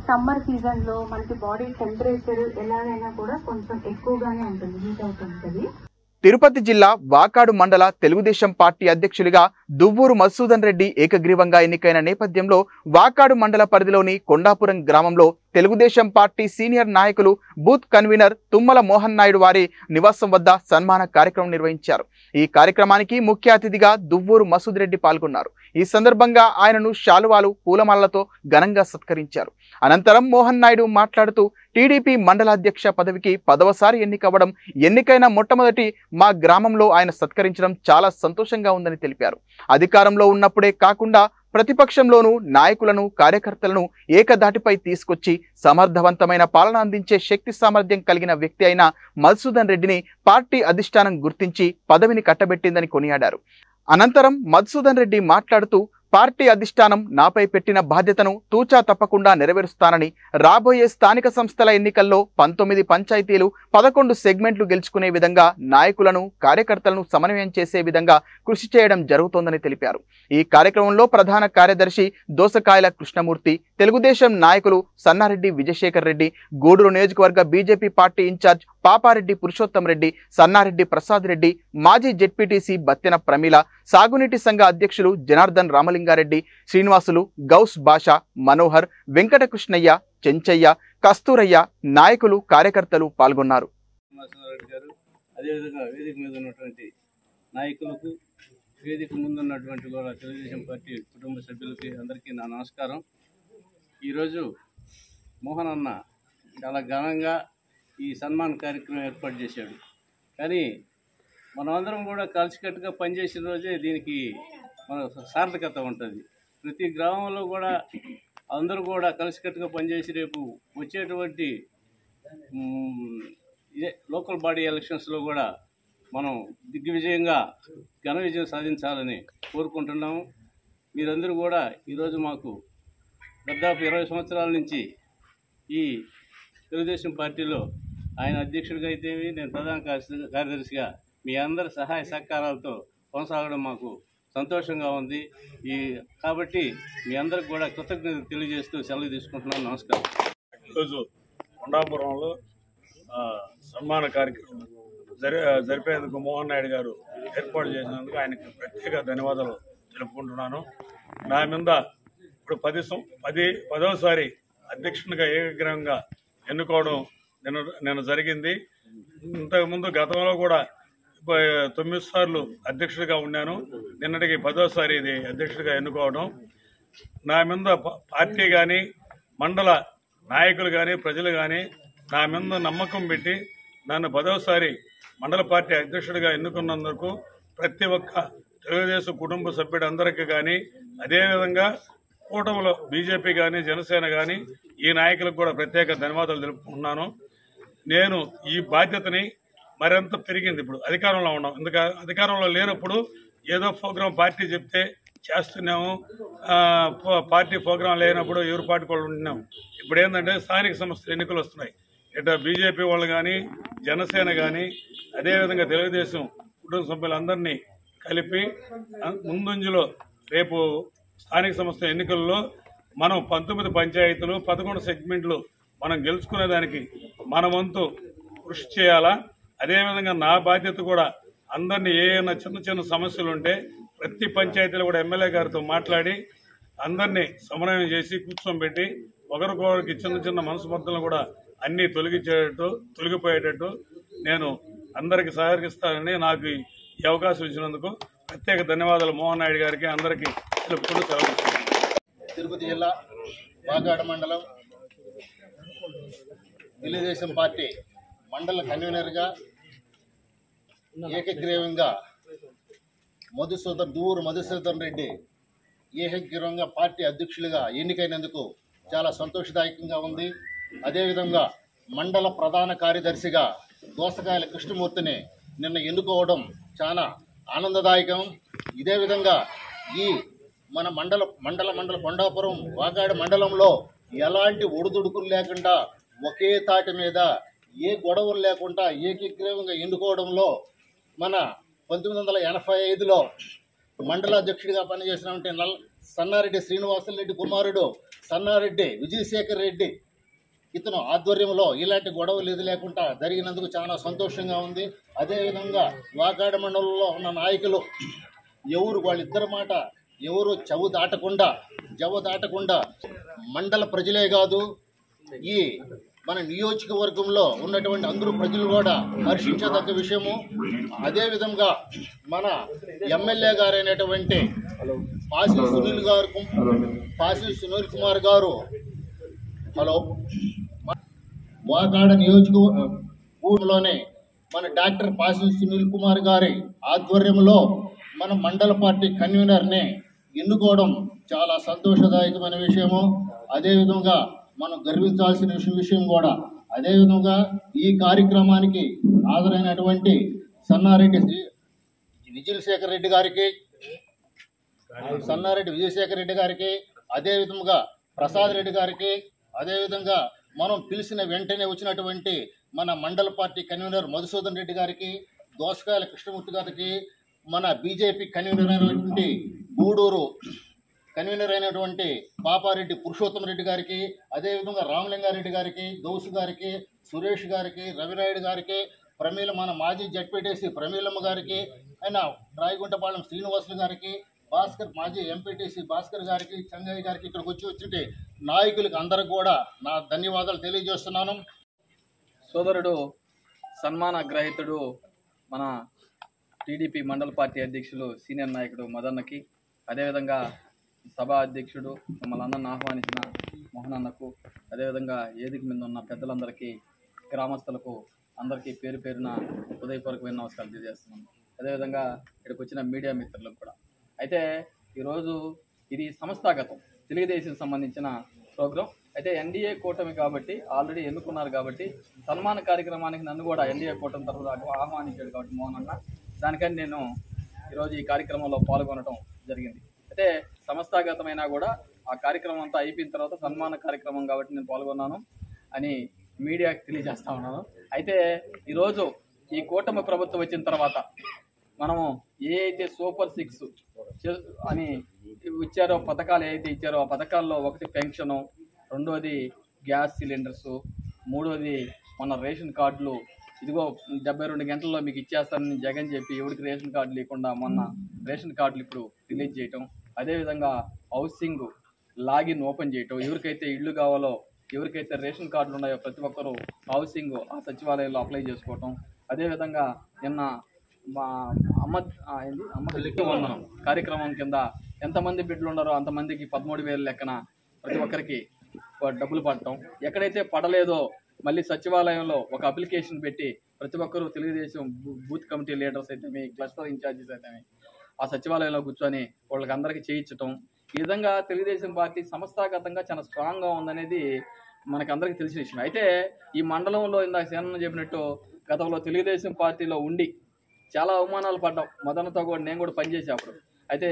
సమ్మర్ సీజన్ లో మనకి బాడీ టెంపరేచర్ ఎలాగైనా కూడా కొంచెం ఎక్కువగానే ఉంటుంది, హీట్ అవుతుంటది. తిరుపతి జిల్లా వాకాడు మండల తెలుగుదేశం పార్టీ అధ్యక్షులుగా దువ్వూరు మధుసూదన్ రెడ్డి ఏకగ్రీవంగా ఎన్నికైన నేపథ్యంలో వాకాడు మండల పరిధిలోని కొండాపురం గ్రామంలో తెలుగుదేశం పార్టీ సీనియర్ నాయకులు బూత్ కన్వీనర్ తుమ్మల మోహన్ నాయుడు వారి నివాసం వద్ద సన్మాన కార్యక్రమం నిర్వహించారు. ఈ కార్యక్రమానికి ముఖ్య అతిథిగా దువ్వూరు మసూద్ రెడ్డి పాల్గొన్నారు. ఈ సందర్భంగా ఆయనను శాలువాలు పూలమాలతో ఘనంగా సత్కరించారు. అనంతరం మోహన్ నాయుడు మాట్లాడుతూ టీడీపీ మండలాధ్యక్ష పదవికి 10వసారి ఎన్నికవ్వడం, ఎన్నికైన మొట్టమొదటి మా గ్రామంలో ఆయన సత్కరించడం చాలా సంతోషంగా ఉందని తెలిపారు. అధికారంలో ఉన్నప్పుడే కాకుండా ప్రతిపక్షంలోనూ నాయకులను, కార్యకర్తలను ఏకదాటిపై తీసుకొచ్చి సమర్థవంతమైన పాలన అందించే శక్తి సామర్థ్యం కలిగిన వ్యక్తి అయిన మధుసూదన్ రెడ్డిని పార్టీ అధిష్టానం గుర్తించి పదవిని కట్టబెట్టిందని కొనియాడారు. అనంతరం మధుసూదన్ రెడ్డి మాట్లాడుతూ పార్టీ అధిష్టానం నాపై పెట్టిన బాధ్యతను తూచా తప్పకుండా నెరవేరుస్తానని, రాబోయే స్థానిక సంస్థల ఎన్నికల్లో 19 పంచాయతీలు 11 సెగ్మెంట్లు గెలుచుకునే విధంగా నాయకులను, కార్యకర్తలను సమన్వయం చేసే విధంగా కృషి చేయడం జరుగుతోందని తెలిపారు. ఈ కార్యక్రమంలో ప్రధాన కార్యదర్శి దోసకాయల కృష్ణమూర్తి, తెలుగుదేశం నాయకులు సన్నారెడ్డి విజయశేఖర్ రెడ్డి, గూడూరు నియోజకవర్గ BJP party in-charge Papareddy Purushottam Reddy, Sannareddy Prasad Reddy, మాజీ జెడ్పీటీసీ బత్తెన ప్రమీల, సాగునీటి సంఘ అధ్యక్షులు జనార్దన్ రామలింగారెడ్డి, శ్రీనివాసులు, గౌస్ బాషా, మనోహర్, వెంకటకృష్ణయ్య, చెంచయ్య, కస్తూరయ్య, నాయకులు, కార్యకర్తలు పాల్గొన్నారు. అదేవిధంగా వేదిక మీద ఉన్నటువంటి నాయకులకు, వేదిక ముందున్నటువంటి కూడా తెలుగుదేశం పార్టీ కుటుంబ సభ్యులకి అందరికీ నా నమస్కారం. ఈరోజు మోహన్ అన్న చాలా ఘనంగా ఈ సన్మాన కార్యక్రమం ఏర్పాటు చేశాడు. కానీ మనమందరం కూడా కలిసికట్టుగా పనిచేసిన రోజే దీనికి మన సార్థకత ఉంటుంది. ప్రతి గ్రామంలో కూడా అందరూ కూడా కలిసికట్టుగా పనిచేసి రేపు వచ్చేటువంటి లోకల్ బాడీ ఎలక్షన్స్లో కూడా మనం దిగ్విజయంగా ఘన విజయం సాధించాలని కోరుకుంటున్నాము. మీరందరూ కూడా ఈరోజు మాకు దాదాపు 20 సంవత్సరాల నుంచి ఈ తెలుగుదేశం పార్టీలో ఆయన అధ్యక్షుడిగా అయితే నేను ప్రధాన కార్యదర్శిగా మీ అందరి సహాయ సహకారాలతో కొనసాగడం మాకు సంతోషంగా ఉంది. కాబట్టి మీ అందరికి కూడా కృతజ్ఞతలు తెలియజేస్తూ సెలవు తీసుకుంటున్నాను. నమస్కారం. ఈరోజు కొండాపురంలో సన్మాన కార్యక్రమం జరిపేందుకు మోహన్ నాయుడు గారు ఏర్పాటు చేసినందుకు ఆయనకి ప్రత్యేక ధన్యవాదాలు తెలుపుకుంటున్నాను. నా మీద ఇప్పుడు 10వసారి అధ్యక్షునిగా ఏకగ్రహంగా ఎన్నుకోవడం నిన్న జరిగింది. ఇంతకుముందు గతంలో కూడా 9 సార్లు అధ్యక్షుడిగా ఉన్నాను. నిన్నటికి 10వసారి ఇది అధ్యక్షుడిగా ఎన్నుకోవడం. నా మీద పార్టీ కానీ, మండల నాయకులు కానీ, ప్రజలు కానీ నా మీద నమ్మకం పెట్టి నన్ను 10వసారి మండల పార్టీ అధ్యక్షుడిగా ఎన్నుకున్నందుకు ప్రతి ఒక్క తెలుగుదేశం కుటుంబ సభ్యుడందరికీ కానీ, అదేవిధంగా కూటమిలో బీజేపీ కానీ, జనసేన కానీ ఈ నాయకులకు కూడా ప్రత్యేక ధన్యవాదాలు తెలుపుకుంటున్నాను. నేను ఈ బాధ్యతని మరింత పెరిగింది. ఇప్పుడు అధికారంలో ఉన్నాం. అధికారంలో లేనప్పుడు ఏదో ప్రోగ్రాం పార్టీ చెప్తే చేస్తున్నాము, పార్టీ ప్రోగ్రాం లేనప్పుడు ఎవరి పార్టీ వాళ్ళు ఉంటున్నాం. ఇప్పుడు ఏంటంటే స్థానిక సంస్థల ఎన్నికలు వస్తున్నాయి. ఇట్లా బీజేపీ వాళ్ళు కానీ, జనసేన కానీ, అదేవిధంగా తెలుగుదేశం కుటుంబ సభ్యులందరినీ కలిపి ముందంజలో రేపు స్థానిక సంస్థల ఎన్నికల్లో మనం 19 పంచాయతీలు 11 సెగ్మెంట్లు మనం గెలుచుకునేదానికి మన వంతు కృషి చేయాలా. అదేవిధంగా నా బాధ్యత కూడా అందరినీ ఏమైనా చిన్న సమస్యలు ఉంటే ప్రతి పంచాయతీలో కూడా ఎమ్మెల్యే గారితో మాట్లాడి అందరినీ సమన్వయం చేసి కూర్చోబెట్టి ఒకరికొకరికి చిన్న మనస్పర్ధలను కూడా అన్నీ తొలగిపోయేటట్టు నేను అందరికీ సహకరిస్తానని నాకు ఈ అవకాశం ఇచ్చినందుకు ప్రత్యేక ధన్యవాదాలు మోహన్ నాయుడు గారికి అందరికీ తెలుపుకుంటూ సెలవు. తిరుపతి జిల్లా వాకాడు మండలం తెలుగుదేశం పార్టీ మండల కన్వీనర్గా ఏకగ్రీవంగా దూరు మధుసూదన్ రెడ్డి ఏకగ్రీవంగా పార్టీ అధ్యక్షులుగా ఎన్నికైనందుకు చాలా సంతోషదాయకంగా ఉంది. అదేవిధంగా మండల ప్రధాన కార్యదర్శిగా దోసకాయల కృష్ణమూర్తిని నిన్న ఎన్నుకోవడం చాలా ఆనందదాయకం. ఇదే విధంగా ఈ మన మండల కొండాపురం వాకాడ మండలంలో ఎలాంటి ఒడిదుడుకులు లేకుండా ఒకే తాటి మీద ఏ గొడవలు లేకుండా ఏకీగ్రీవంగా ఎన్నుకోవడంలో మన 1985లో మండలాధ్యక్షుడిగా పనిచేసినటువంటి సన్నారెడ్డి శ్రీనివాసరెడ్డి కుమారుడు సన్నారెడ్డి విజయశేఖర్ రెడ్డి ఇతను ఆధ్వర్యంలో ఇలాంటి గొడవలు ఇది లేకుండా జరిగినందుకు చాలా సంతోషంగా ఉంది. అదేవిధంగా వాకాడ మండలంలో ఉన్న నాయకులు వాళ్ళిద్దరి మాట ఎవరు జవ దాటకుండా మండల ప్రజలే కాదు ఈ మన నియోజకవర్గంలో ఉన్నటువంటి అందరూ ప్రజలు కూడా హర్షించదగ్గ విషయము. అదేవిధంగా మన ఎమ్మెల్యే గారైనటువంటి పాసి సునీల్ కుమార్ గారు వాకాడ నియోజకవర్గంలోనే మన డాక్టర్ పాసి సునీల్ కుమార్ గారి ఆధ్వర్యంలో మన మండల పార్టీ కన్వీనర్ని ఎన్నుకోవడం చాలా సంతోషదాయకమైన విషయము. అదేవిధంగా మనం గర్వించాల్సిన విషయం కూడా. అదేవిధంగా ఈ కార్యక్రమానికి హాజరైనటువంటి సన్నారెడ్డి విజయశేఖర్ రెడ్డి గారికి అదేవిధంగా ప్రసాద్ రెడ్డి గారికి, అదేవిధంగా మనం పిలిచిన వెంటనే వచ్చినటువంటి మన మండల పార్టీ కన్వీనర్ మధుసూదన్ రెడ్డి గారికి, దోసకాయల కృష్ణమూర్తి గారికి, మన బీజేపీ కన్వీనర్ అయినటువంటి గూడూరు కన్వీనర్ అయినటువంటి పాపారెడ్డి పురుషోత్తమ రెడ్డి గారికి, అదేవిధంగా రామలింగారెడ్డి గారికి, గౌసు గారికి, సురేష్ గారికి, రవిరాయుడు గారికి, మన మాజీ జడ్పీటీసీ ప్రమీలమ్మ గారికి, ఆయన రాయగుంటపాలెం శ్రీనివాసులు గారికి, మాజీ ఎంపీటీసీ భాస్కర్ గారికి, చంగయ్య గారికి, ఇక్కడికి వచ్చి నాయకులకు అందరికి కూడా నా ధన్యవాదాలు తెలియజేస్తున్నాను. సోదరుడు సన్మాన గ్రహీతుడు మన టీడీపీ మండల పార్టీ అధ్యక్షులు సీనియర్ నాయకుడు మదన్నకి, అదేవిధంగా సభా అధ్యక్షుడు మమ్మల్ని అన్నను ఆహ్వానించిన మోహన్ అన్నకు, అదేవిధంగా వేదిక మీద ఉన్న పెద్దలందరికీ, గ్రామస్తులకు అందరికీ పేరు పేరున హృదయపూర్వకమైన నమస్కారం తెలియజేస్తున్నాను. అదేవిధంగా ఇక్కడికి వచ్చిన మీడియా మిత్రులకు కూడా. అయితే ఈరోజు ఇది సంస్థాగతం తెలుగుదేశం సంబంధించిన ప్రోగ్రాం. అయితే ఎన్డీఏ కూటమి కాబట్టి ఆల్రెడీ ఎన్నుకున్నారు కాబట్టి సన్మాన కార్యక్రమానికి నన్ను కూడా ఎన్డీఏ కూటమి తరఫున ఆహ్వానించాడు కాబట్టి మోహన్ అన్న, దానికని నేను ఈరోజు ఈ కార్యక్రమంలో పాల్గొనడం జరిగింది. అయితే సంస్థాగతమైనా కూడా ఆ కార్యక్రమం అంతా అయిపోయిన తర్వాత సన్మాన కార్యక్రమం కాబట్టి నేను పాల్గొన్నాను అని మీడియాకి తెలియజేస్తా ఉన్నాను. అయితే ఈరోజు ఈ కూటమి ప్రభుత్వం వచ్చిన తర్వాత మనము ఏ అయితే సూపర్ 6 అని ఇచ్చారో, పథకాలు ఏదైతే ఇచ్చారో ఆ పథకాల్లో ఒకటి పెన్షను, రెండోది గ్యాస్ సిలిండర్సు, మూడోది మన రేషన్ కార్డులు. ఇదిగో 72 గంటల్లో మీకు ఇచ్చేస్తానని జగన్ చెప్పి ఎవరికి రేషన్ కార్డు లేకుండా మొన్న రేషన్ కార్డులు ఇప్పుడు రిలీజ్ చేయటం. అదేవిధంగా హౌసింగ్ లాగిన్ ఓపెన్ చేయటం, ఎవరికైతే ఇళ్ళు కావాలో, ఎవరికైతే రేషన్ కార్డులు ఉన్నాయో ప్రతి ఒక్కరూ హౌసింగ్ ఆ సచివాలయంలో అప్లై చేసుకోవటం. అదేవిధంగా నిన్న మా అమ్మ వందనం కార్యక్రమం కింద ఎంతమంది బిడ్డలు ఉన్నారో అంతమందికి 13,000 లెక్కన ప్రతి ఒక్కరికి డబ్బులు పడటం. ఎక్కడైతే పడలేదో మళ్ళీ సచివాలయంలో ఒక అప్లికేషన్ పెట్టి ప్రతి ఒక్కరూ తెలుగుదేశం బూత్ కమిటీ లీడర్స్ అయితే క్లస్టర్ ఇన్ఛార్జెస్ అయితే ఆ సచివాలయంలో కూర్చొని వాళ్ళకి అందరికీ చేయించటం. ఈ విధంగా తెలుగుదేశం పార్టీ సంస్థాగతంగా చాలా స్ట్రాంగ్గా ఉందనేది మనకు అందరికీ తెలిసిన విషయం. అయితే ఈ మండలంలో ఇందాక సేనన్న చెప్పినట్టు గతంలో తెలుగుదేశం పార్టీలో ఉండి చాలా అవమానాలు పడ్డాం. మదనతో కూడా నేను కూడా పనిచేసే అప్పుడు. అయితే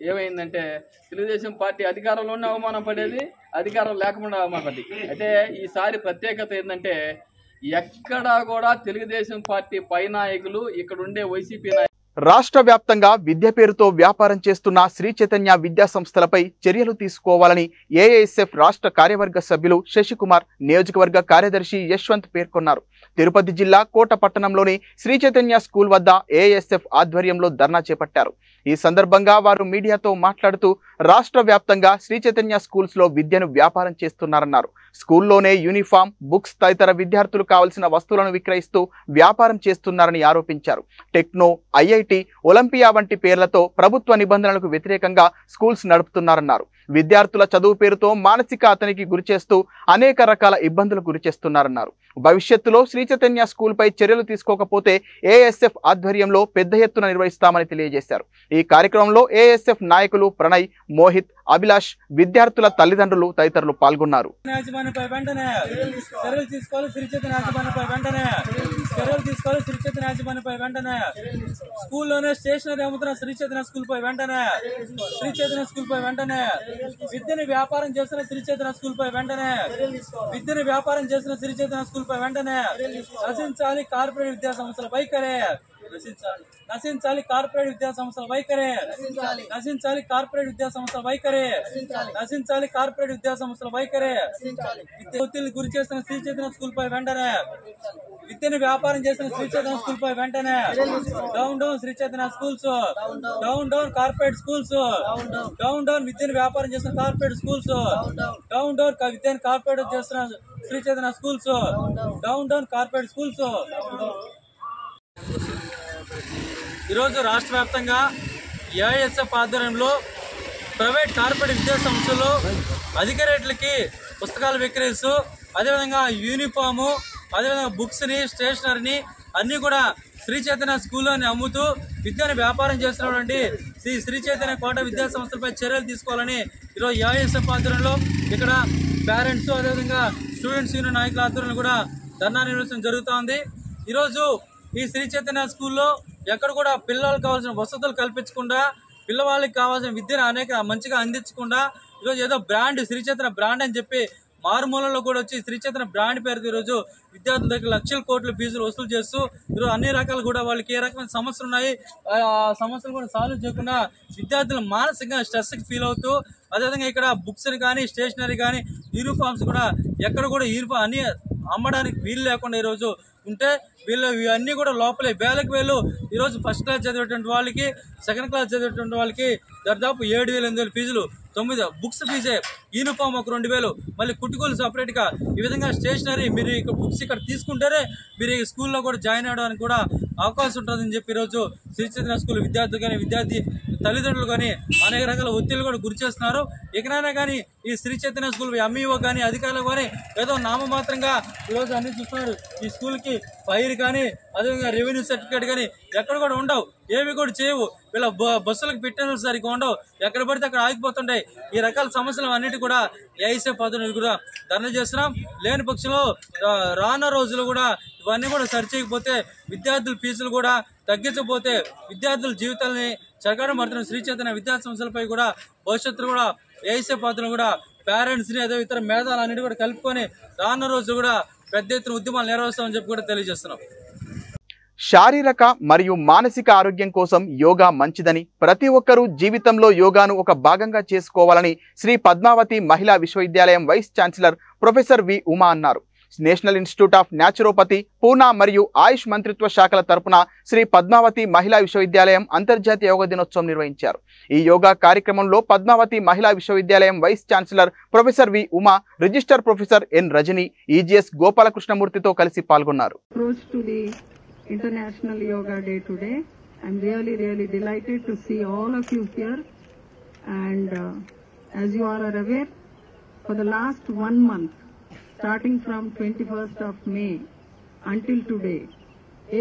ఏమైందంటే తెలుగుదేశం పార్టీ అధికారంలోనే అవమానం పడేది, అధికారం లేకుండా అవమానం పడ్డది. అయితే ఈసారి ప్రత్యేకత ఏంటంటే ఎక్కడా కూడా తెలుగుదేశం పార్టీ పై నాయకులు ఇక్కడ ఉండే వైసీపీ నాయకులు రాష్ట్ర వ్యాప్తంగా విద్య పేరుతో వ్యాపారం చేస్తున్న శ్రీ చైతన్య విద్యా సంస్థలపై చర్యలు తీసుకోవాలని ఏఐఎస్ఎఫ్ రాష్ట్ర కార్యవర్గ సభ్యులు శశికుమార్, నియోజకవర్గ కార్యదర్శి యశ్వంత్ పేర్కొన్నారు. తిరుపతి జిల్లా కోట పట్టణంలోని శ్రీ చైతన్య స్కూల్ వద్ద ఏఐఎస్ఎఫ్ ఆధ్వర్యంలో ధర్నా చేపట్టారు. ఈ సందర్భంగా వారు మీడియాతో మాట్లాడుతూ రాష్ట్ర వ్యాప్తంగా శ్రీ చైతన్య స్కూల్స్ లో విద్యను వ్యాపారం చేస్తున్నారన్నారు. స్కూల్లోనే యూనిఫామ్, బుక్స్ తదితర విద్యార్థులు కావలసిన వస్తువులను విక్రయిస్తూ వ్యాపారం చేస్తున్నారని ఆరోపించారు. టెక్నో, ఐఐటి, ఒలింపియా వంటి పేర్లతో ప్రభుత్వ నిబంధనలకు వ్యతిరేకంగా స్కూల్స్ నడుపుతున్నారన్నారు. విద్యార్థుల చదువు పేరుతో మానసిక అతనికి గురిచేస్తూ అనేక రకాల ఇబ్బందులు గురిచేస్తున్నారన్నారు. భవిష్యత్తులో శ్రీ చైతన్య స్కూల్పై చర్యలు తీసుకోకపోతే ఏఎస్ఎఫ్ ఆధ్వర్యంలో పెద్ద ఎత్తున నిర్వహిస్తామని తెలియజేశారు. ఈ కార్యక్రమంలో ఏఎస్ఎఫ్ నాయకులు ప్రణయ్, మోహిత్, అభిలాష్, విద్యార్థుల తల్లిదండ్రులు తదితరులు పాల్గొన్నారు. స్కూల్లోనే స్టేషనరీ అమ్ముతున్న శ్రీ చైతన్య స్కూల్ పై వెంటనే, శ్రీ చైతన్య స్కూల్ పై వెంటనే, విద్యని వ్యాపారం చేస్తున్న శ్రీ చైతన్య స్కూల్ పై వెంటనే, విద్యని వ్యాపారం చేస్తున్న శ్రీ చైతన్య స్కూల్ పై వెంటనే నశించాలి కార్పొరేట్ విద్యా సంస్థల వైఖరే, నశించాలి కార్పొరేట్ విద్యా సంస్థల వైఖరే, నశించాలి కార్పొరేట్ విద్యా సంస్థల వైఖరే, నశించాలి కార్పొరేట్ విద్యా సంస్థల వైఖరే, ఒత్తిడికి గురి చేస్తున్న శ్రీ చైతన్య స్కూల్ పై వెంటనే, విద్యని వ్యాపారం చేసిన శ్రీ చైతన్య స్కూల్ పై వెంటనే down down Sri Chaitanya schools, down down corporate schools, down down విద్యని వ్యాపారం చేసిన కార్పొరేట్ స్కూల్స్, డౌన్ డౌన్ విద్యని కార్పొరేట్ చేస్తున్న Sri Chaitanya schools, down down corporate schools. ఈరోజు రాష్ట్ర వ్యాప్తంగా ఏఐఎస్ఎఫ్ ఆధ్వర్యంలో ప్రైవేట్ కార్పొరేట్ విద్యా సంస్థలు అధిక రేట్లకి పుస్తకాలు విక్రయిస్తూ, అదేవిధంగా యూనిఫాము, అదేవిధంగా బుక్స్ని, స్టేషనరీని అన్నీ కూడా శ్రీ చైతన్య స్కూల్లోని అమ్ముతూ విద్యను వ్యాపారం చేస్తున్నటువంటి శ్రీ చైతన్య కోట విద్యా సంస్థలపై చర్యలు తీసుకోవాలని ఈరోజు ఏఐఎస్ఎఫ్ ఆధ్వర్యంలో ఇక్కడ పేరెంట్స్, అదేవిధంగా స్టూడెంట్స్ యూనియన్ నాయకుల ఆధ్వర్యంలో కూడా ధర్నా నిర్వహించడం జరుగుతోంది. ఈరోజు ఈ శ్రీ చైతన్య స్కూల్లో ఎక్కడ కూడా పిల్లలకు కావాల్సిన వసతులు కల్పించకుండా, పిల్లవాళ్ళకి కావాల్సిన విద్యను అనేక మంచిగా అందించకుండా, ఈరోజు ఏదో బ్రాండ్ శ్రీ చైతన్య బ్రాండ్ అని చెప్పి మారుమూలలో కూడా వచ్చి శ్రీ చైతన్య బ్రాండ్ పేరుతో ఈరోజు విద్యార్థుల దగ్గర లక్షల కోట్ల ఫీజులు వసూలు చేస్తూ ఈరోజు అన్ని రకాలు కూడా వాళ్ళకి ఏ రకమైన సమస్యలు ఉన్నాయి ఆ సమస్యలు కూడా సాల్వ్ చేయకుండా విద్యార్థులు మానసికంగా స్ట్రెస్కి ఫీల్ అవుతూ, అదేవిధంగా ఇక్కడ బుక్స్ని కానీ, స్టేషనరీ కానీ, యూనిఫామ్స్ కూడా ఎక్కడ కూడా యూనిఫామ్ అన్ని అమ్మడానికి వీలు లేకుండా ఈరోజు ఉంటే వీళ్ళు ఇవన్నీ కూడా లోపలే వేలకు వేలు ఈరోజు ఫస్ట్ క్లాస్ చదివేటువంటి వాళ్ళకి, సెకండ్ క్లాస్ చదివేటువంటి వాళ్ళకి దాదాపు 7,000-8,000 ఫీజులు, 9 బుక్స్ ఫీజే, యూనిఫామ్ ఒక 2,000, మళ్ళీ కుట్టుకూలు సపరేట్గా, ఈ విధంగా స్టేషనరీ మీరు ఇక్కడ బుక్స్ ఇక్కడ తీసుకుంటేనే మీరు ఈ స్కూల్లో కూడా జాయిన్ అవ్వడానికి కూడా అవకాశం ఉంటుందని చెప్పి ఈరోజు శ్రీ చైతన్య స్కూల్ విద్యార్థులు కానీ, విద్యార్థి తల్లిదండ్రులు కానీ అనేక రకాల ఒత్తిళ్లు కూడా గురి చేస్తున్నారు. ఇకనైనా కానీ ఈ శ్రీ చైతన్య స్కూల్ ఎంఈఓ కానీ, అధికారులు కానీ ఏదో నామమాత్రంగా ఈరోజు అన్ని చూస్తున్నారు. ఈ స్కూల్కి ఫైర్ కానీ, అదేవిధంగా రెవెన్యూ సర్టిఫికేట్ కానీ ఎక్కడ కూడా ఉండవు, ఏవి కూడా చేయవు. వీళ్ళ బస్సులకు పెట్టిన సరిగ్గా ఉండవు, ఎక్కడ పడితే అక్కడ ఆగిపోతుంటాయి. ఈ రకాల సమస్యలు అన్నిటి కూడా ఏఐఎస్ఎఫ్ ఆధ్వర్యంలో కూడా ధర్నా చేస్తున్నాం. లేని పక్షంలో రానున్న రోజులు కూడా ఇవన్నీ కూడా సరిచేయకపోతే, విద్యార్థుల ఫీజులు కూడా తగ్గించకపోతే, విద్యార్థుల జీవితాలని చరకాడం పడుతున్న శ్రీ చైతన్య విద్యా సంస్థలపై కూడా భవిష్యత్తులో కూడా ఏఐఎస్ఎఫ్ ఆధ్వర్యంలో కూడా పేరెంట్స్ని, అదే ఇతర మేధాలు అన్నిటి కూడా కలుపుకొని రానున్న రోజు కూడా పెద్ద ఎత్తున ఉద్యమాలు నిర్వహిస్తామని చెప్పి కూడా తెలియజేస్తున్నాం. శారీరక మరియు మానసిక ఆరోగ్యం కోసం యోగా మంచిదని, ప్రతి ఒక్కరూ జీవితంలో యోగాను ఒక భాగంగా చేసుకోవాలని Shri Padmavati Mahila Vishwavidyalayam vice chancellor professor V Uma అన్నారు. National institute of naturopathy, Poona మరియు ఆయుష్ మంత్రిత్వ శాఖల తరపున శ్రీ పద్మావతి మహిళా విశ్వవిద్యాలయం అంతర్జాతీయ యోగా దినోత్సవం నిర్వహించారు. ఈ యోగా కార్యక్రమంలో Padmavati Mahila Vishwavidyalayam vice chancellor professor V Uma, register professor N Rajani, EGS గోపాలకృష్ణమూర్తితో కలిసి పాల్గొన్నారు. International Yoga Day today. I'm really delighted to see all of you here, and as you all are aware, for the last 1 month, starting from 21st of May until today,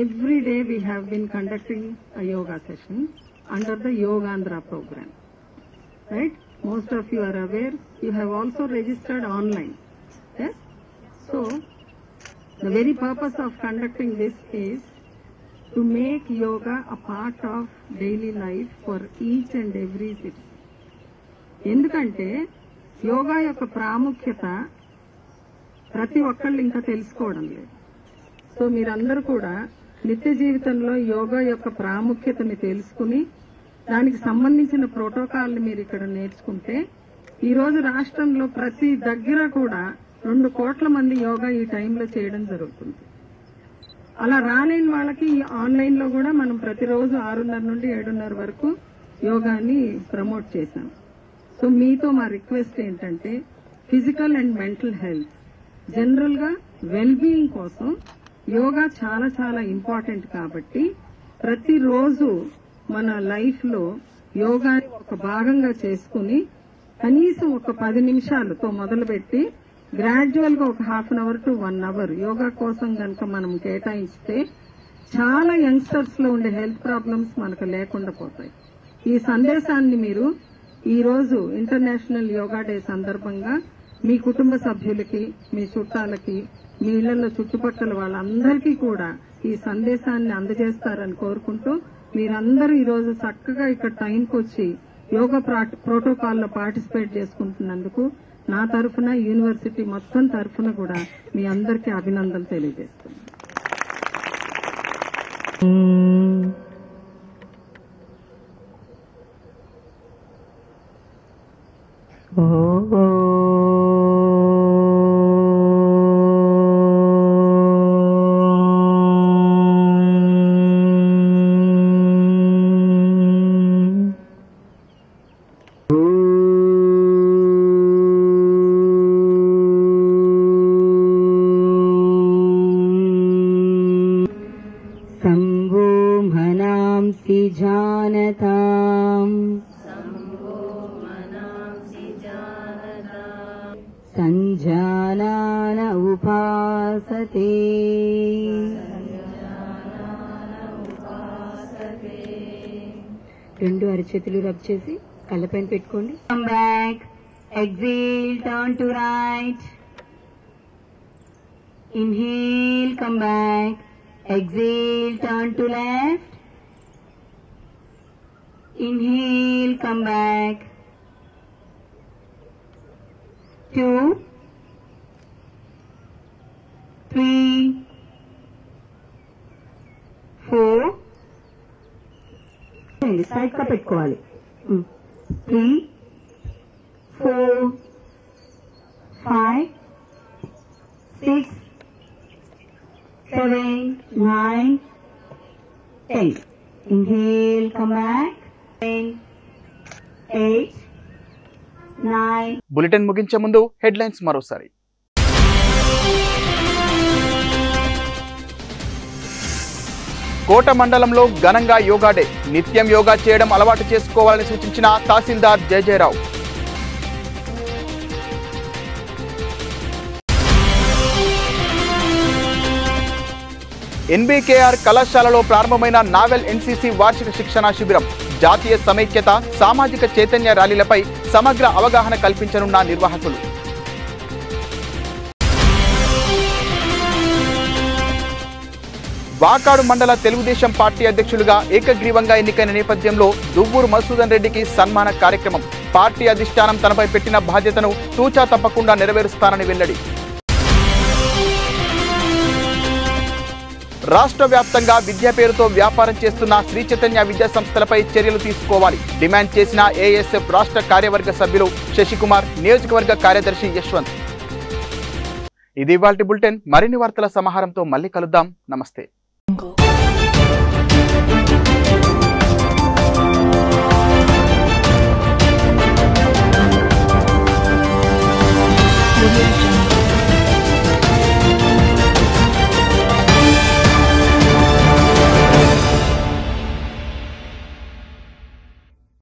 every day we have been conducting a yoga session under the Yogandhra program, right? Most of you are aware. You have also registered online, yes? So the very purpose of conducting this is to make yoga a part of daily life for each and every citizen. ఎందుకంటే యోగా యొక్క ప్రాముఖ్యత ప్రతి ఒక్కళ్ళు ఇంకా తెలుసుకోవడం లేదు. So మీరందరూ కూడా నిత్య జీవితంలో యోగా యొక్క ప్రాముఖ్యతని తెలుసుకుని దానికి సంబంధించిన ప్రోటోకాల్ని మీరు ఇక్కడ నేర్చుకుంటే, ఈరోజు రాష్ట్రంలో ప్రతి దగ్గర కూడా 2 కోట్ల మంది యోగా ఈ టైంలో చేయడం జరుగుతుంది. అలా రాలేని వాళ్ళకి ఆన్లైన్ లో కూడా మనం ప్రతిరోజు 6:30 నుండి 7:30 వరకు యోగాని ప్రమోట్ చేశాం. సో మీతో మా రిక్వెస్ట్ ఏంటంటే, physical and mental health, general గా వెల్ బీయింగ్ కోసం యోగా చాలా చాలా ఇంపార్టెంట్. కాబట్టి ప్రతిరోజు మన లైఫ్ లో యోగాని ఒక భాగంగా చేసుకుని కనీసం ఒక 10 నిమిషాలతో మొదలుపెట్టి గ్రాడ్యువల్ గా ఒక 1/2 అవర్ టు 1 అవర్ యోగా కోసం కనుక మనం కేటాయిస్తే చాలా యంగ్స్టర్స్ లో ఉండే హెల్త్ ప్రాబ్లమ్స్ మనకు లేకుండా పోతాయి. ఈ సందేశాన్ని మీరు ఈ రోజు ఇంటర్నేషనల్ యోగా డే సందర్భంగా మీ కుటుంబ సభ్యులకి, మీ చుట్టాలకి, మీ ఇళ్లలో చుట్టుపక్కల వాళ్ళందరికీ కూడా ఈ సందేశాన్ని అందజేస్తారని కోరుకుంటూ మీరందరూ ఈ రోజు చక్కగా ఇక్కడ టైంకి వచ్చి యోగా ప్రోటోకాల్లో పార్టిసిపేట్ చేసుకుంటున్నందుకు నా తరఫున యూనివర్సిటీ మొత్తం తరఫున కూడా మీ అందరికీ అభినందనలు తెలియజేస్తున్నాను. शम्भो मनांसि जानताम् संजानान उपासते రెండు అరచేతులు రబ్ చేసి కళ్ళపైన పెట్టుకోండి. Come back, exhale, turn to right, inhale, come back, exhale, turn to left, inhale, come back, 2, 3, 4, side ka pettukovali, 3, 4, 5, 6, 7, 9, 10. Inhale, come back. 10, 8, 9. Bulletin ముగించే ముందు హెడ్లైన్స్ మరోసారి. కోట మండలంలో ఘనంగా యోగా డే. నిత్యం యోగా చేయడం అలవాటు చేసుకోవాలని సూచించిన తహసీల్దార్ జయజయరావు. ఎన్బీకేఆర్ కళాశాలలో ప్రారంభమైన నావెల్ ఎన్సీసీ వార్షిక శిక్షణా శిబిరం. జాతీయ సమైక్యత, సామాజిక చైతన్య ర్యాలీలపై సమగ్ర అవగాహన కల్పించనున్న నిర్వాహకులు. వాకాడు మండల తెలుగుదేశం పార్టీ అధ్యక్షులుగా ఏకగ్రీవంగా ఎన్నికైన నేపథ్యంలో దువ్వూరు మధుసూదన్ రెడ్డికి సన్మాన కార్యక్రమం. పార్టీ అధిష్టానం తనపై పెట్టిన బాధ్యతను తూచా తప్పకుండా నెరవేరుస్తానని వెల్లడి. రాష్ట్ర వ్యాప్తంగా విద్యా పేరుతో వ్యాపారం చేస్తున్న శ్రీ చైతన్య విద్యా సంస్థలపై చర్యలు తీసుకోవాలి డిమాండ్ చేసిన ఏఎస్ఎఫ్ రాష్ట్ర కార్యవర్గ సభ్యులు శశికుమార్, నియోజకవర్గ కార్యదర్శి యశ్వంత్. ఇది ఇవాల్టి బులెటిన్. మరిన్ని వార్తల సమాహారంతో మళ్ళీ కలుద్దాం. నమస్తే.